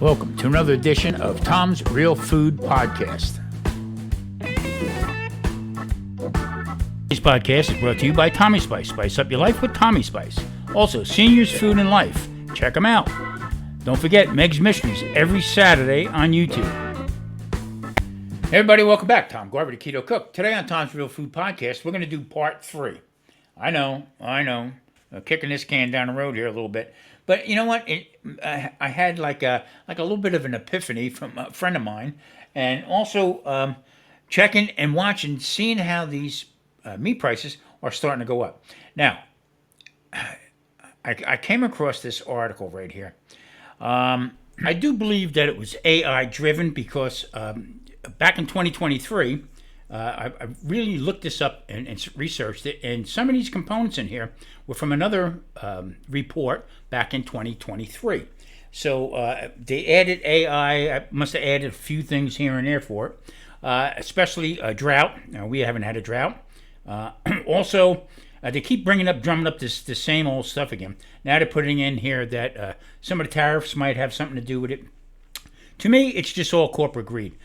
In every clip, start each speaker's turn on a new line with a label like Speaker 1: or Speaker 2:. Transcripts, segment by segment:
Speaker 1: Welcome to another edition of Tom's Real Food Podcast. This podcast is brought to you by Tommy Spice. Spice up your life with Tommy Spice. Also, Seniors Food and Life. Check them out. Don't forget Meg's Mysteries every Saturday on YouTube. Hey everybody, welcome back. Tom Garber, the Keto Cook. Today on Tom's Real Food Podcast, we're going to do part 3. I know. Kicking this can down the road here a little bit. But you know what? I had like a little bit of an epiphany from a friend of mine, and also checking and watching, seeing how these meat prices are starting to go up. Now, I came across this article right here. I do believe that it was AI driven because back in 2023, I really looked this up and researched it, and some of these components in here were from another report back in 2023. So they added AI. I must have added a few things here and there for it, especially a drought. Now, we haven't had a drought. Also, they keep drumming up this same old stuff again. Now they're putting in here that some of the tariffs might have something to do with it. To me, it's just all corporate greed.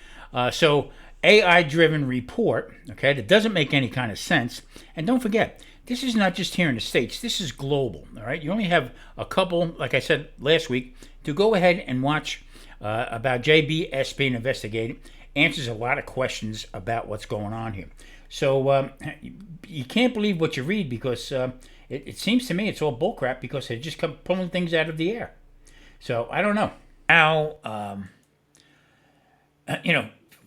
Speaker 1: So AI-driven report, okay, that doesn't make any kind of sense. And don't forget, this is not just here in the States. This is global, all right? You only have a couple, like I said last week, to go ahead and watch about JBS being investigated. Answers a lot of questions about what's going on here. So you can't believe what you read because it seems to me it's all bullcrap because they just come pulling things out of the air. So I don't know how,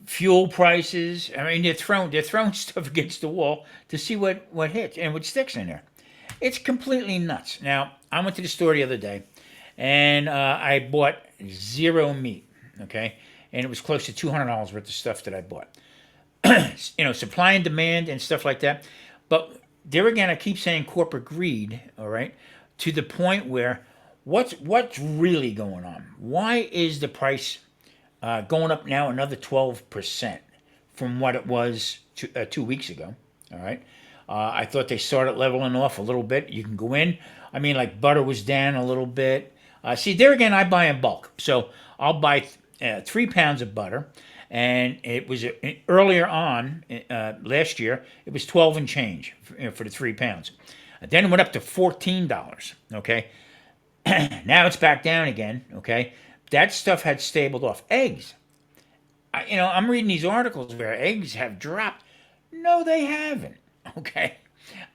Speaker 1: fuel prices. I mean, they're throwing stuff against the wall to see what hits and what sticks in there. It's completely nuts. Now, I went to the store the other day, and I bought zero meat, okay? And it was close to $200 worth of stuff that I bought. Supply and demand and stuff like that. But there again, I keep saying corporate greed, all right, to the point where what's really going on? Why is the price going up now another 12% from what it was 2 weeks ago. All right. I thought they started leveling off a little bit. You can go in. I mean, like butter was down a little bit. See, there again, I buy in bulk. So I'll buy 3 pounds of butter. And it was earlier on last year, it was 12 and change for the 3 pounds. Then it went up to $14. Okay. Now it's back down again. Okay. That stuff had stabled off. Eggs. I'm reading these articles where eggs have dropped. No, they haven't. Okay.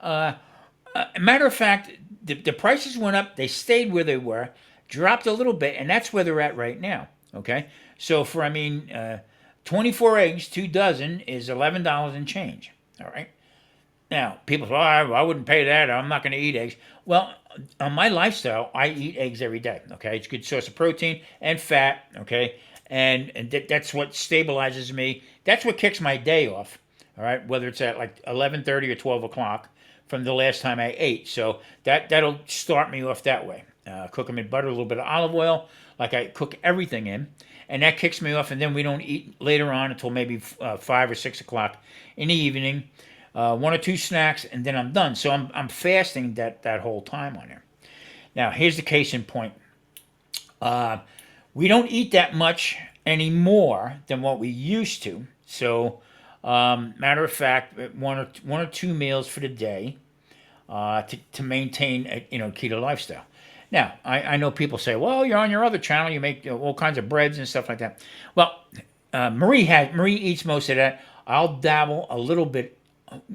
Speaker 1: Matter of fact, the prices went up. They stayed where they were, dropped a little bit, and that's where they're at right now. Okay. So for 24 eggs, 2 dozen is $11 and change. All right. Now, people say, I wouldn't pay that. I'm not going to eat eggs. Well, on my lifestyle, I eat eggs every day, okay? It's a good source of protein and fat, okay? And that's what stabilizes me. That's what kicks my day off, all right? Whether it's at like 11:30 or 12 o'clock from the last time I ate. So that'll start me off that way. Cook them in butter, a little bit of olive oil, like I cook everything in. And that kicks me off, and then we don't eat later on until maybe 5 or 6 o'clock in the evening. 1 or 2 snacks, and then I'm done. So I'm fasting that whole time on there. Now, here's the case in point. We don't eat that much anymore than what we used to. So, matter of fact, one or two meals for the day to maintain a keto lifestyle. Now, I know people say, well, you're on your other channel, you make all kinds of breads and stuff like that. Well, Marie eats most of that. I'll dabble a little bit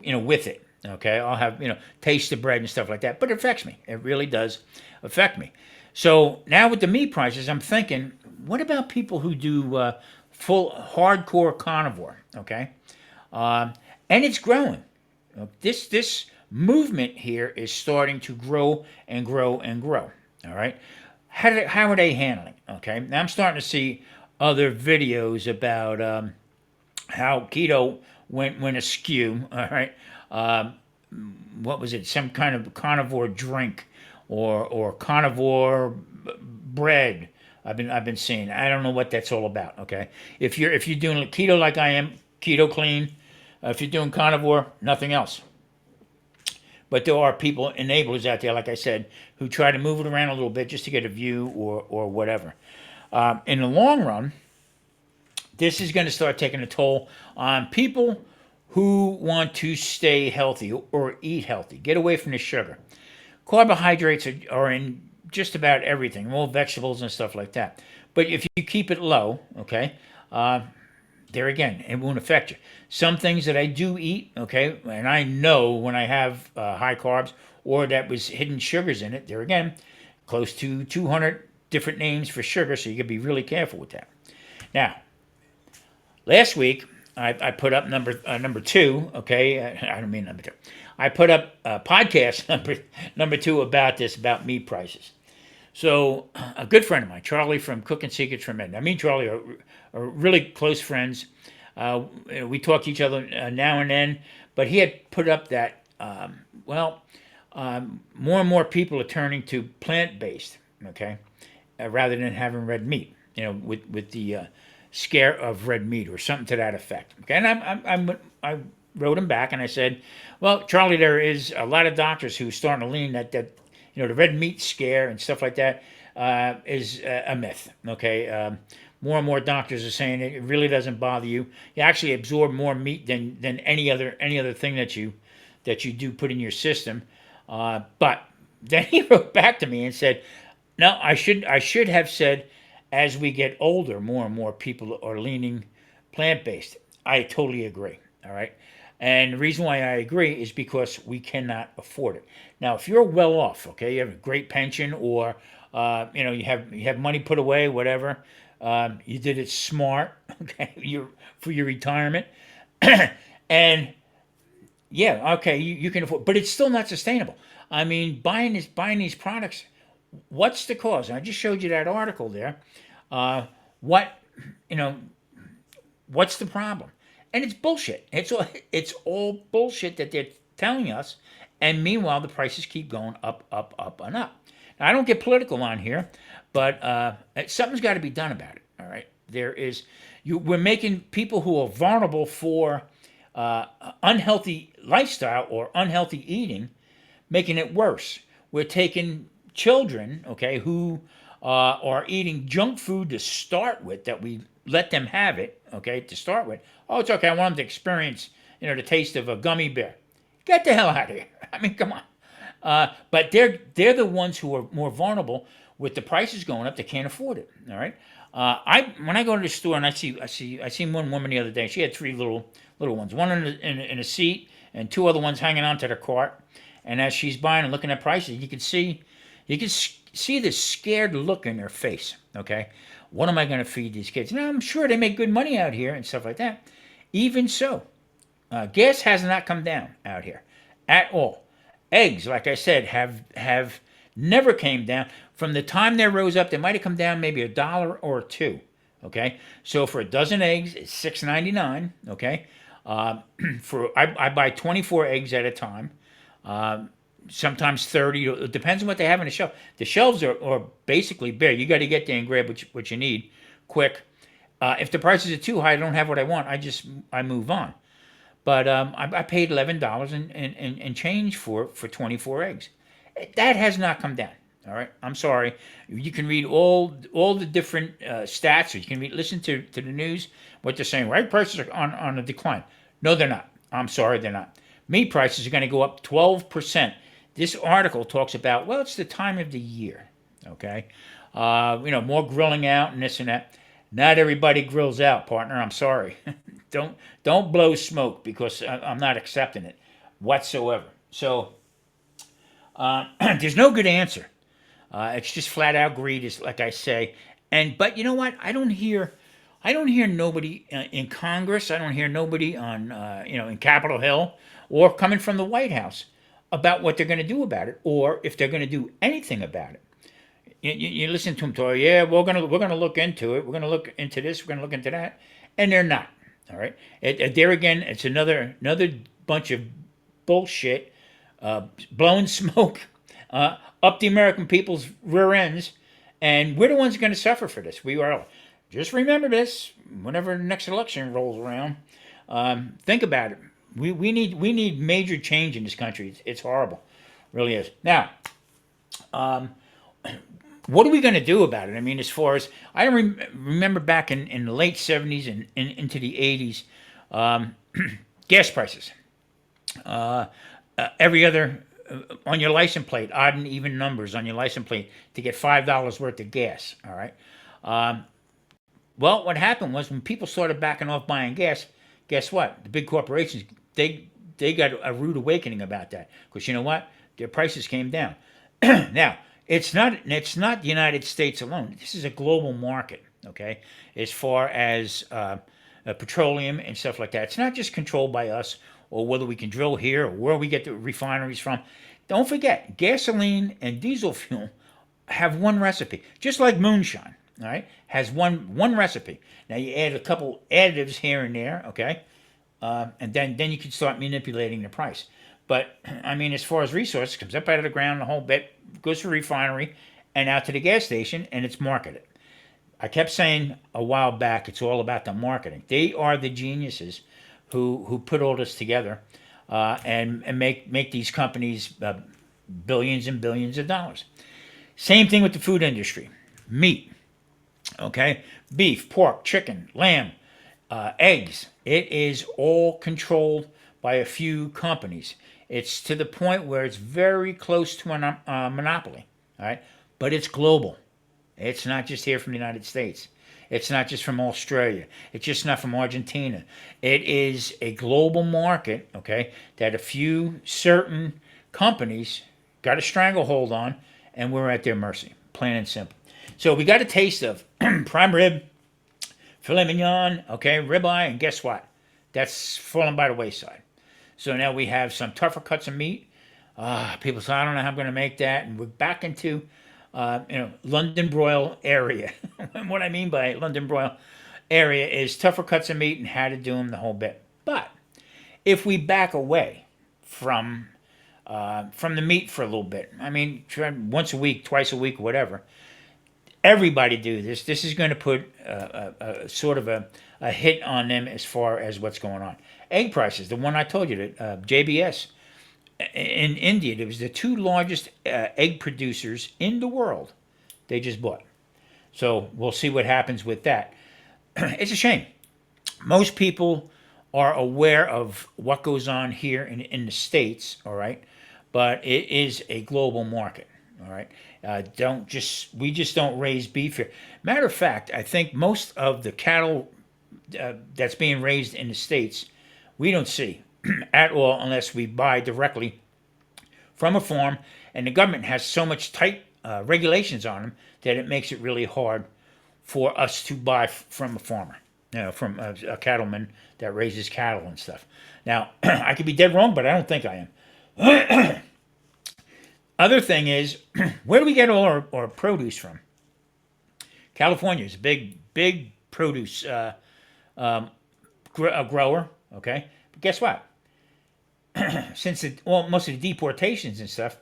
Speaker 1: with it, okay? I'll have, taste the bread and stuff like that, but it affects me. It really does affect me. So now with the meat prices, I'm thinking, what about people who do full hardcore carnivore, okay? And it's growing. This movement here is starting to grow and grow and grow, all right? How are they handling, okay? Now I'm starting to see other videos about how keto went askew, all right? What was it? Some kind of carnivore drink or carnivore bread. I've been seeing. I don't know what that's all about. Okay, if you're doing keto like I am, keto clean. If you're doing carnivore, nothing else. But there are people, enablers out there, like I said, who try to move it around a little bit just to get a view or whatever. In the long run, this is going to start taking a toll on people who want to stay healthy or eat healthy. Get away from the sugar. Carbohydrates are in just about everything, all vegetables and stuff like that. But if you keep it low, okay, uh, there again, it won't affect you. Some things that I do eat, okay, and I know when I have high carbs or that was hidden sugars in it, there again, close to 200 different names for sugar, so you got to be really careful with that. Now, last week, I put up number two. Okay, I don't mean number two. I put up podcast number two about this, about meat prices. So a good friend of mine, Charlie from Cooking Secrets from Ed. I mean, Charlie are really close friends. We talk to each other now and then, but he had put up that more and more people are turning to plant based. Okay, rather than having red meat. With the scare of red meat or something to that effect. Okay, and I wrote him back and I said, well, Charlie, there is a lot of doctors who are starting to lean that the red meat scare and stuff like that is a myth. Okay, more and more doctors are saying it really doesn't bother you. You actually absorb more meat than any other thing that you do put in your system. But then he wrote back to me and said, no, I should have said, as we get older, more and more people are leaning plant based. I totally agree. All right. And the reason why I agree is because we cannot afford it. Now, if you're well off, okay, you have a great pension, or you have money put away, whatever, you did it smart, okay, for your retirement, and yeah, okay, you can afford, but it's still not sustainable. I mean, buying these products, what's the cause? I just showed you that article there. What you know? What's the problem? And it's bullshit. It's all bullshit that they're telling us. And meanwhile, the prices keep going up, up, up, and up. Now, I don't get political on here, but something's got to be done about it. All right, we're making people who are vulnerable for unhealthy lifestyle or unhealthy eating, making it worse. We're taking children, okay, who are eating junk food to start with, that we let them have it, okay, to start with. Oh, it's okay. I want them to experience, the taste of a gummy bear. Get the hell out of here. I mean, come on. But they're the ones who are more vulnerable with the prices going up. They can't afford it. All right. When I go to the store and I seen one woman the other day. She had three little ones, one in a seat and two other ones hanging onto the cart. And as she's buying and looking at prices, you can see this scared look in her face. Okay, what am I going to feed these kids? Now I'm sure they make good money out here and stuff like that. Even so, gas has not come down out here at all. Eggs, like I said, have never came down. From the time they rose up, they might have come down maybe $1 or two. Okay, so for a dozen eggs, it's $6.99. Okay, I buy 24 eggs at a time. Sometimes 30. It depends on what they have on the shelf. The shelves are basically bare. You got to get there and grab what you need quick. If the prices are too high, I don't have what I want. I move on. But I paid $11 and change for 24 eggs. That has not come down. All right, I'm sorry. You can read all the different stats. Or you can listen to the news. What they're saying, right? Prices are on a decline. No, they're not. I'm sorry, they're not. Meat prices are going to go up 12%. This article talks about, well, it's the time of the year. Okay, more grilling out and this and that. Not everybody grills out, partner. I'm sorry. don't blow smoke, because I'm not accepting it whatsoever. So there's no good answer. It's just flat out greed, is like I say. But you know what? I don't hear nobody in Congress. I don't hear nobody on in Capitol Hill or coming from the White House about what they're going to do about it, or if they're going to do anything about it. You listen to them talk. Yeah, we're gonna look into it. We're gonna look into this. We're gonna look into that, and they're not. All right. There again, it's another bunch of bullshit, blowing smoke up the American people's rear ends, and we're the ones going to suffer for this. We are. Just remember this whenever the next election rolls around. Think about it. We need major change in this country. It's horrible, really is. Now, what are we going to do about it? I mean, as far as I don't remember back in the late '70s and into the '80s, um, gas prices. Uh, every other on your license plate, odd and even numbers on your license plate to get $5 worth of gas. All right. Um, well, what happened was when people started backing off buying gas, guess what? The big corporations they got a rude awakening about that because you know what? Their prices came down. Now it's not the United States alone. This is a global market. Okay, as far as petroleum and stuff like that, it's not just controlled by us or whether we can drill here or where we get the refineries from. Don't forget, gasoline and diesel fuel have one recipe, just like moonshine. All right, has one recipe. Now you add a couple additives here and there, okay, and then you can start manipulating the price. But I mean, as far as resources, comes up out of the ground, the whole bit goes to a refinery and out to the gas station, and it's marketed. I kept saying a while back, it's all about the marketing. They are the geniuses who put all this together and make these companies billions and billions of dollars. Same thing with the food industry, meat. Okay, beef, pork, chicken, lamb, eggs. It is all controlled by a few companies. It's to the point where it's very close to a monopoly. All right, but it's global. It's not just here from the United States. It's not just from Australia. It's just not from Argentina. It is a global market, okay, that a few certain companies got a stranglehold on, and we're at their mercy, plain and simple. So we got a taste of prime rib, filet mignon, okay, ribeye, and guess what? That's fallen by the wayside. So now we have some tougher cuts of meat. People say, I don't know how I'm going to make that. And we're back into, London broil area. And what I mean by London broil area is tougher cuts of meat and how to do them, the whole bit. But if we back away from the meat for a little bit, I mean, try once a week, twice a week, whatever, everybody do this. This is going to put a sort of a hit on them as far as what's going on. Egg prices, the one I told you, that JBS in India, it was the two largest egg producers in the world. They just bought. So we'll see what happens with that. It's a shame. Most people are aware of what goes on here in the States, all right? But it is a global market, all right? We just don't raise beef here. Matter of fact, I think most of the cattle that's being raised in the States, we don't see at all unless we buy directly from a farm, and the government has so much tight regulations on them that it makes it really hard for us to buy from a farmer, from a cattleman that raises cattle and stuff. Now, I could be dead wrong, but I don't think I am. Other thing is, where do we get all our produce from? California is a big produce grower, okay? But guess what? Since most of the deportations and stuff,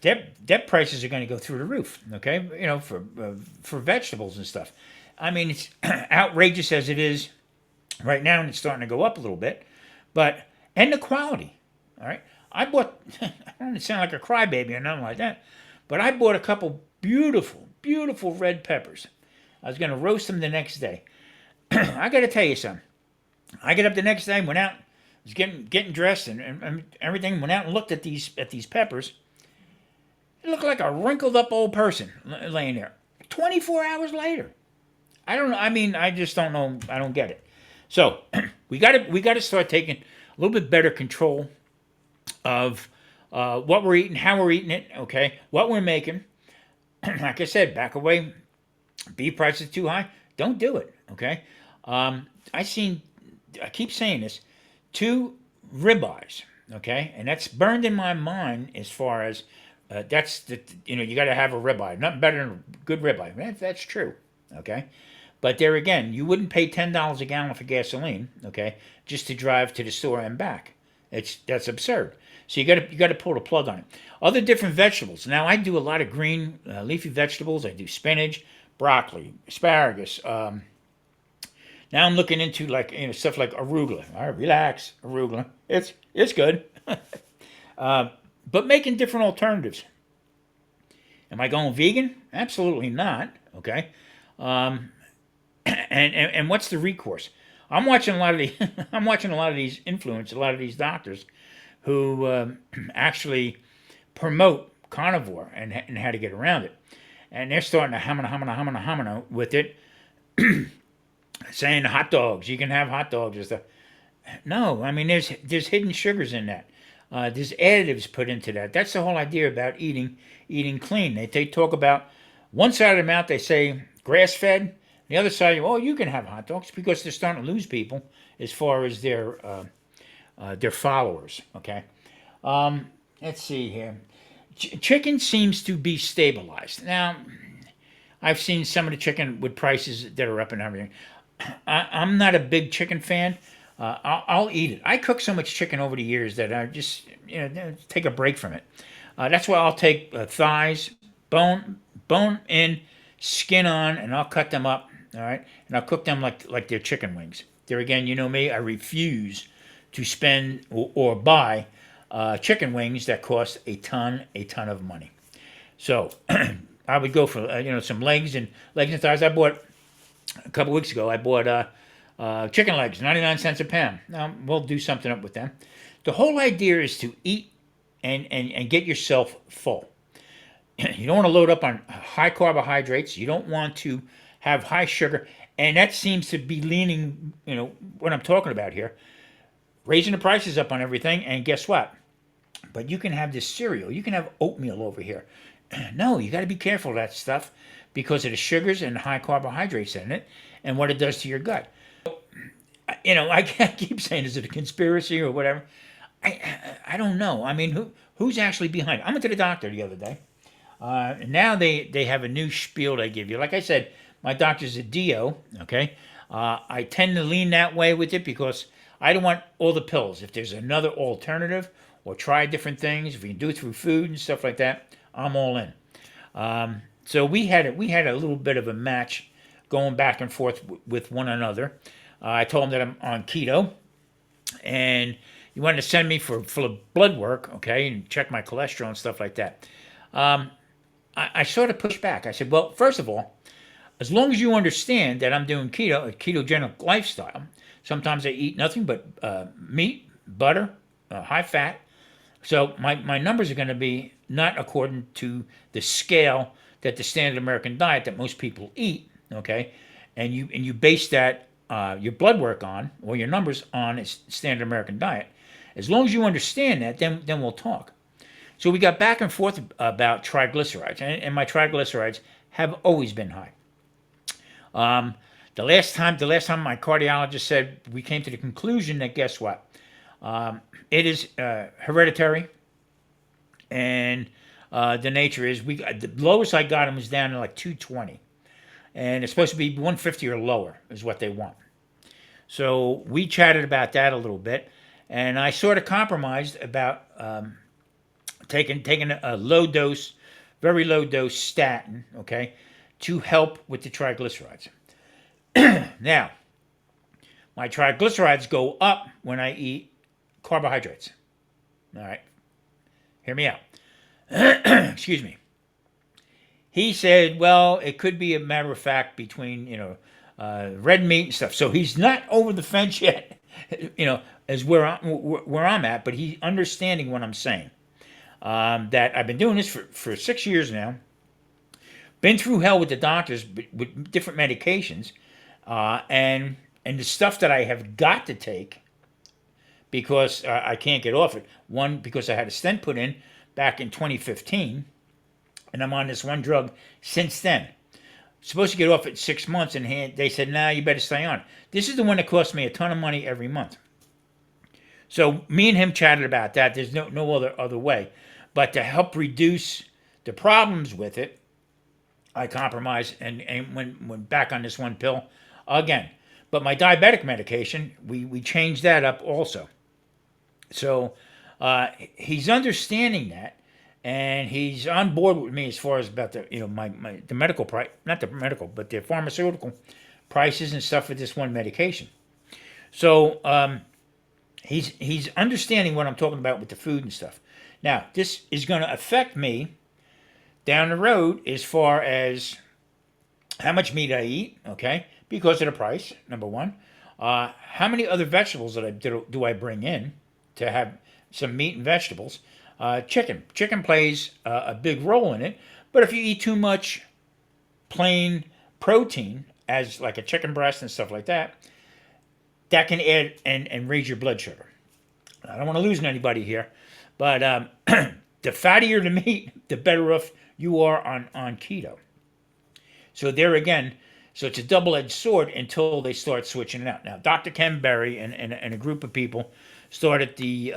Speaker 1: their prices are going to go through the roof, okay? For vegetables and stuff. I mean, it's outrageous as it is right now, and it's starting to go up a little bit. And the quality, all right? I bought, I don't sound like a crybaby or nothing like that, but I bought a couple beautiful, beautiful red peppers. I was going to roast them the next day. I got to tell you something. I get up the next day, went out, was getting dressed and everything, went out and looked at these peppers. It looked like a wrinkled up old person laying there. 24 hours later. I don't know. I mean, I just don't know. I don't get it. So we got to start taking a little bit better control of what we're eating, how we're eating it, okay, what we're making. Like I said, back away, beef prices too high. Don't do it, okay. I keep saying this, 2 ribeyes, okay, and that's burned in my mind as far as that's you got to have a ribeye. Nothing better than a good ribeye. That's true, okay. But there again, you wouldn't pay $10 a gallon for gasoline, okay, just to drive to the store and back. That's absurd. So you got to pull the plug on it. Other different vegetables. Now I do a lot of green leafy vegetables. I do spinach, broccoli, asparagus. Now I'm looking into stuff like arugula. All right, relax, arugula. It's good. But making different alternatives. Am I going vegan? Absolutely not. Okay. Um, and what's the recourse? I'm watching a lot of the I'm watching a lot of these influencers, a lot of these doctors who actually promote carnivore and how to get around it, and they're starting to hamina with it, saying hot dogs. You can have hot dogs and stuff. No, I mean there's hidden sugars in that. There's additives put into that. That's the whole idea about eating clean. They talk about one side of the mouth. They say grass fed. The other side, oh, you can have hot dogs because they're starting to lose people as far as their followers. Okay, let's see here. Chicken seems to be stabilized now. I've seen some of the chicken with prices that are up and everything. I'm not a big chicken fan. I'll eat it. I cook so much chicken over the years that I just take a break from it. That's why I'll take thighs, bone in, skin on, and I'll cut them up. All right, and I'll cook them like they're chicken wings. There again, you know me. I refuse to spend or buy chicken wings that cost a ton of money. So I would go for some legs and thighs. I bought a couple weeks ago. I bought chicken legs, 99 cents a pound. Now we'll do something up with them. The whole idea is to eat and get yourself full. You don't want to load up on high carbohydrates. You don't want to have high sugar, and that seems to be leaning. What I'm talking about here, raising the prices up on everything. And guess what? But you can have this cereal. You can have oatmeal over here. No, you got to be careful of that stuff because of the sugars and the high carbohydrates in it and what it does to your gut. I can't keep saying, is it a conspiracy or whatever? I don't know. I mean, who's actually behind it? I went to the doctor the other day. Now they have a new spiel they give you. Like I said, my doctor's a DO, okay? I tend to lean that way with it because I don't want all the pills. If there's another alternative or try different things, if we can do it through food and stuff like that, I'm all in. So we had a little bit of a match going back and forth with one another. I told him that I'm on keto, and he wanted to send me for blood work, okay, and check my cholesterol and stuff like that. I sort of pushed back. I said, well, first of all, as long as you understand that I'm doing keto, a ketogenic lifestyle, sometimes I eat nothing but meat, butter, high fat. So my numbers are going to be not according to the scale that the standard American diet that most people eat, okay? And you base that your blood work on, or your numbers on, a standard American diet. As long as you understand that, then we'll talk. So we got back and forth about triglycerides, and my triglycerides have always been high. The last time my cardiologist said, we came to the conclusion that guess what? It is hereditary, and the nature is the lowest I got him was down to like 220, and it's supposed to be 150 or lower is what they want. So we chatted about that a little bit, and I sort of compromised about taking a low dose, very low dose statin, okay, to help with the triglycerides. Now, my triglycerides go up when I eat carbohydrates. All right, hear me out. Excuse me. He said, well, it could be a matter of fact between red meat and stuff. So he's not over the fence yet, as where I'm at, but he's understanding what I'm saying. That I've been doing this for 6 years now. Been through hell with the doctors with different medications, and the stuff that I have got to take because I can't get off it. One, because I had a stent put in back in 2015, and I'm on this one drug since then. Supposed to get off it 6 months, and they said, "Nah, you better stay on." This is the one that costs me a ton of money every month. So me and him chatted about that. There's no other way, but to help reduce the problems with it, I compromised and went back on this one pill again. But my diabetic medication, we changed that up also. So he's understanding that, and he's on board with me as far as about the medical price, not the medical, but the pharmaceutical prices and stuff for this one medication. So he's understanding what I'm talking about with the food and stuff. Now this is going to affect me down the road as far as how much meat I eat, okay, because of the price, number one. How many other vegetables do I bring in to have some meat and vegetables? Chicken. Chicken plays a big role in it, but if you eat too much plain protein, as like a chicken breast and stuff like that, that can add and raise your blood sugar. I don't want to lose anybody here, but the fattier the meat, the better off you are on keto. So there again, so it's a double-edged sword until they start switching it out. Now, Dr. Ken Berry and a group of people started the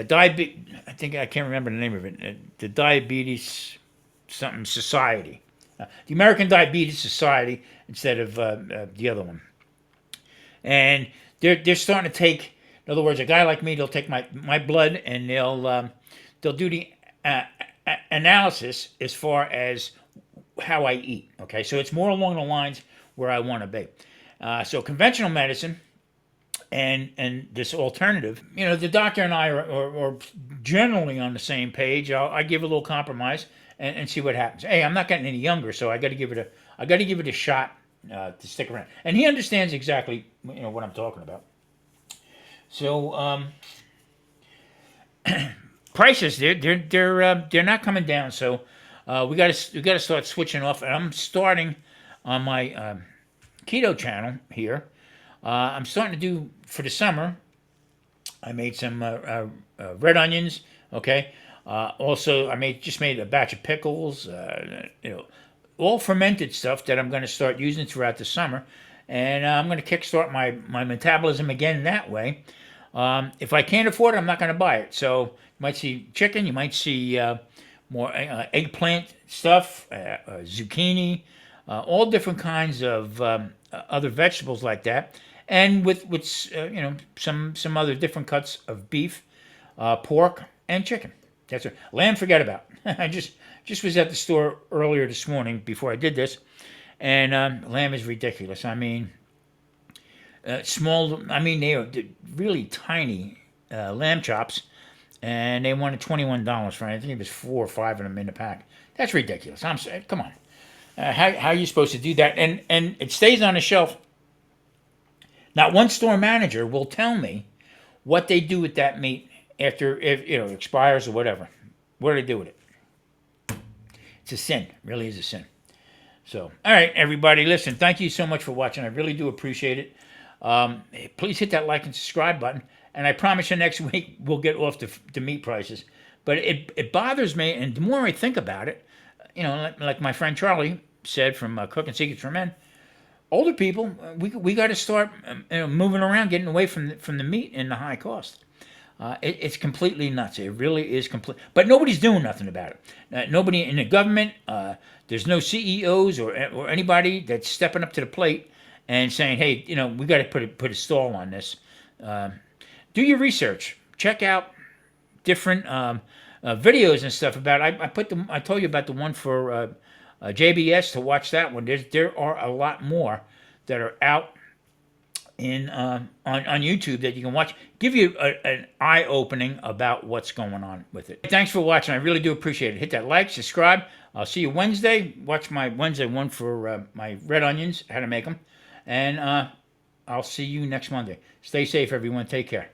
Speaker 1: diabetes. I think I can't remember the name of it. The Diabetes something Society, the American Diabetes Society instead of the other one. And they're starting to take, in other words, a guy like me, they'll take my blood and they'll do the analysis as far as how I eat. Okay, so it's more along the lines where I want to be. So conventional medicine and this alternative, the doctor and I are generally on the same page. I give a little compromise and see what happens. Hey, I'm not getting any younger, so I got to give it a shot to stick around. And he understands exactly what I'm talking about. So prices they're not coming down. So we got to start switching off. And I'm starting on my keto channel here. I'm starting to do for the summer. I made some red onions. Okay. Also, I just made a batch of pickles. All fermented stuff that I'm going to start using throughout the summer, and I'm going to kickstart my metabolism again that way. If I can't afford it, I'm not going to buy it. So you might see chicken, you might see more eggplant stuff, zucchini, all different kinds of other vegetables like that, and with some other different cuts of beef, pork, and chicken. That's it. Lamb, forget about. I just was at the store earlier this morning before I did this, and lamb is ridiculous. I mean, small. I mean, they are really tiny lamb chops, and they wanted $21 for it. I think it was 4 or 5 of them in the pack. That's ridiculous. I'm saying, come on. How are you supposed to do that? And it stays on the shelf. Not one store manager will tell me what they do with that meat after if it expires or whatever. What do they do with it? It's a sin. It really is a sin. So, all right, everybody, listen, thank you so much for watching. I really do appreciate it. Please hit that like and subscribe button. And I promise you next week we'll get off the meat prices. But it bothers me, and the more I think about it, like my friend Charlie said from Cooking Secrets for Men, older people, we got to start moving around, getting away from the meat and the high cost. It's completely nuts. It really is complete. But nobody's doing nothing about it. Nobody in the government. There's no CEOs or anybody that's stepping up to the plate and saying, "Hey, we got to put a stall on this." Do your research. Check out different videos and stuff about it. I told you about the one for JBS to watch that one. There are a lot more that are out on YouTube that you can watch. Give you an eye opening about what's going on with it. Thanks for watching. I really do appreciate it. Hit that like, subscribe. I'll see you Wednesday. Watch my Wednesday one for my red onions, how to make them, and I'll see you next Monday. Stay safe, everyone. Take care.